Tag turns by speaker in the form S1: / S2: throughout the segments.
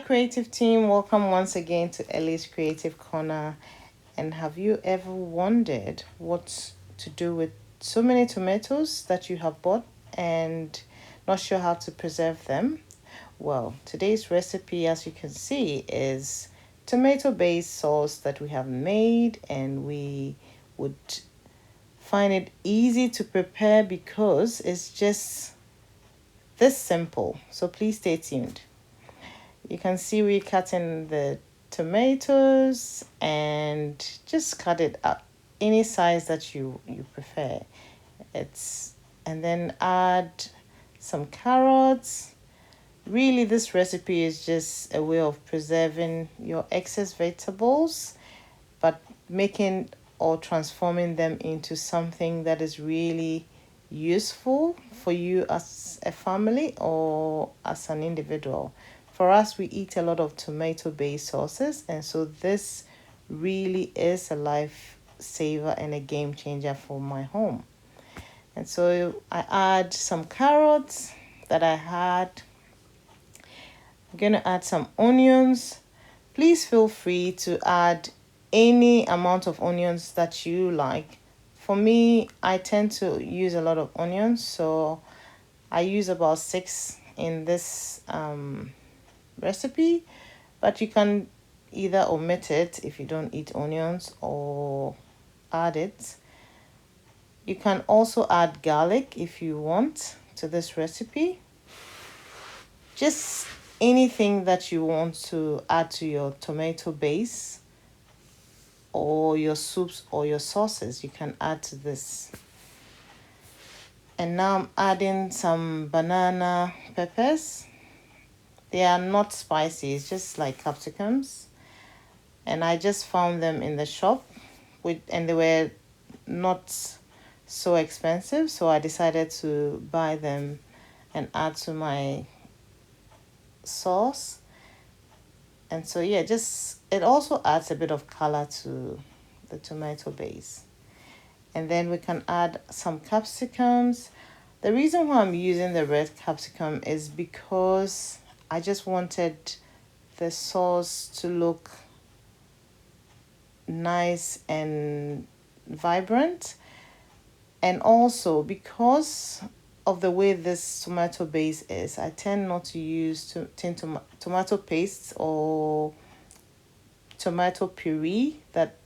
S1: creative team, welcome once again to Ellie's Creative Corner. And have you ever wondered what to do with so many tomatoes that you have bought and not sure how to preserve them? Well, today's recipe, as you can see, is tomato-based sauce that we have made, and we would find it easy to prepare because it's just this simple. So please stay tuned. You can see we cut in the tomatoes and just cut it up any size that you prefer. It's and then add some carrots. Really, this recipe is just a way of preserving your excess vegetables, but making or transforming them into something that is really useful for you as a family or as an individual. For us, we eat a lot of tomato based sauces, and so this really is a lifesaver and a game changer for my home. And so I add some carrots that I had. I'm going to add some onions. Please feel free to add any amount of onions that you like. For me, I tend to use a lot of onions, so I use about 6 in this recipe, but you can either omit it if you don't eat onions or add it. You can also add garlic if you want to this recipe. Just anything that you want to add to your tomato base or your soups or your sauces, you can add to this. And now I'm adding some banana peppers. They are not spicy, it's just like capsicums. And I just found them in the shop and they were not so expensive, so I decided to buy them and add to my sauce. And so yeah, just it also adds a bit of color to the tomato base. And then we can add some capsicums. The reason why I'm using the red capsicum is because I just wanted the sauce to look nice and vibrant. And also because of the way this tomato base is, I tend not to use tomato paste or tomato puree that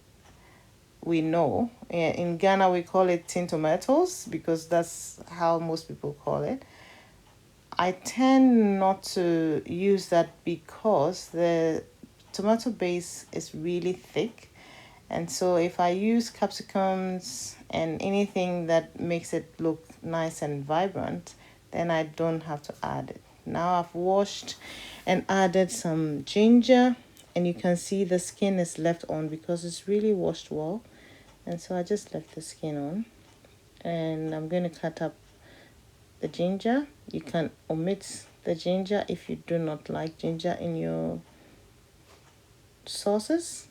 S1: we know. In Ghana, we call it tin tomatoes because that's how most people call it. I tend not to use that because the tomato base is really thick. And so if I use capsicums and anything that makes it look nice and vibrant, then I don't have to add it. Now I've washed and added some ginger, and you can see the skin is left on because it's really washed well. And so I just left the skin on. And I'm going to cut up the ginger. You can omit the ginger if you do not like ginger in your sauces.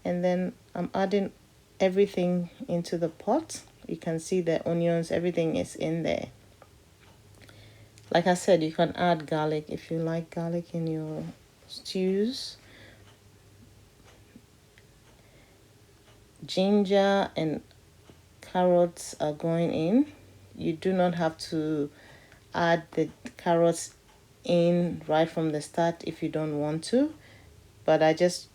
S1: And then I'm adding everything into the pot. You can see the onions, everything is in there. Like I said, you can add garlic if you like garlic in your stews. Ginger and carrots are going in. You do not have to add the carrots in right from the start if you don't want to, but I just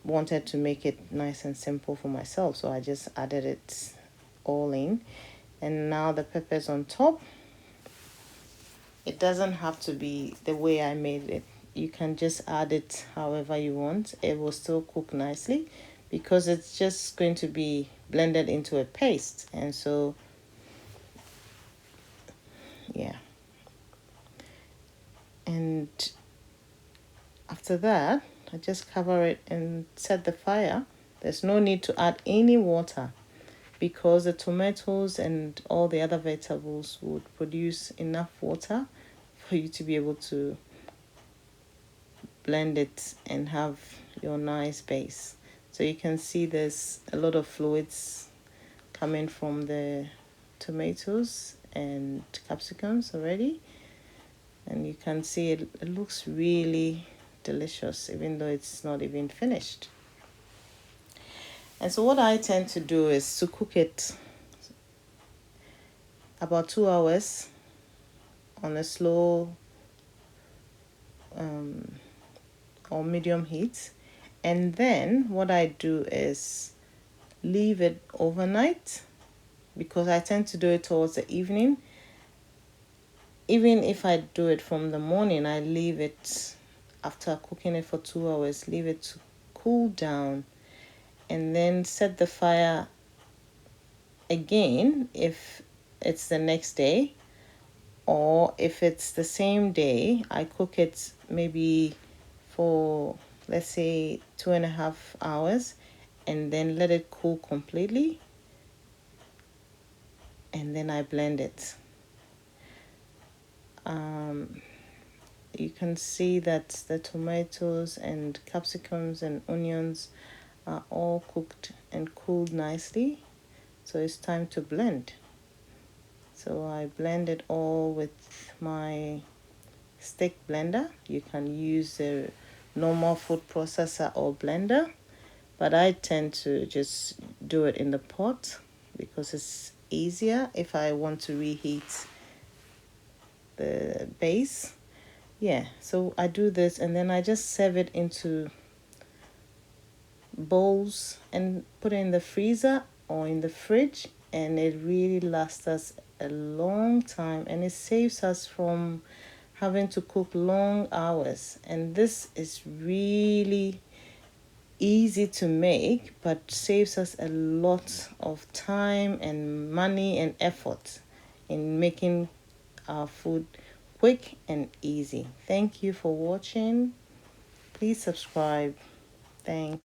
S1: wanted to make it nice and simple for myself, so I just added it all in. And now the peppers on top. It doesn't have to be the way I made it. You can just add it however you want. It will still cook nicely because it's just going to be blended into a paste. And so yeah, and after that I just cover it and set the fire. There's no need to add any water because the tomatoes and all the other vegetables would produce enough water for you to be able to blend it and have your nice base. So you can see there's a lot of fluids coming from the tomatoes and capsicums already, and you can see it looks really delicious, even though it's not even finished. And so what I tend to do is to cook it about 2 hours on a slow or medium heat. And then what I do is leave it overnight, because I tend to do it towards the evening. Even if I do it from the morning, I leave it after cooking it for 2 hours, leave it to cool down, and then set the fire again if it's the next day, or if it's the same day, I cook it maybe for, let's say, 2.5 hours, and then let it cool completely, and then I blend it. You can see that the tomatoes and capsicums and onions are all cooked and cooled nicely. So it's time to blend. So I blend it all with my stick blender. You can use a normal food processor or blender, but I tend to just do it in the pot because it's easier if I want to reheat the base. Yeah, so I do this and then I just serve it into bowls and put it in the freezer or in the fridge, and it really lasts us a long time, and it saves us from having to cook long hours. And this is really easy to make, but saves us a lot of time and money and effort in making our food quick and easy. Thank you for watching. Please subscribe. Thanks.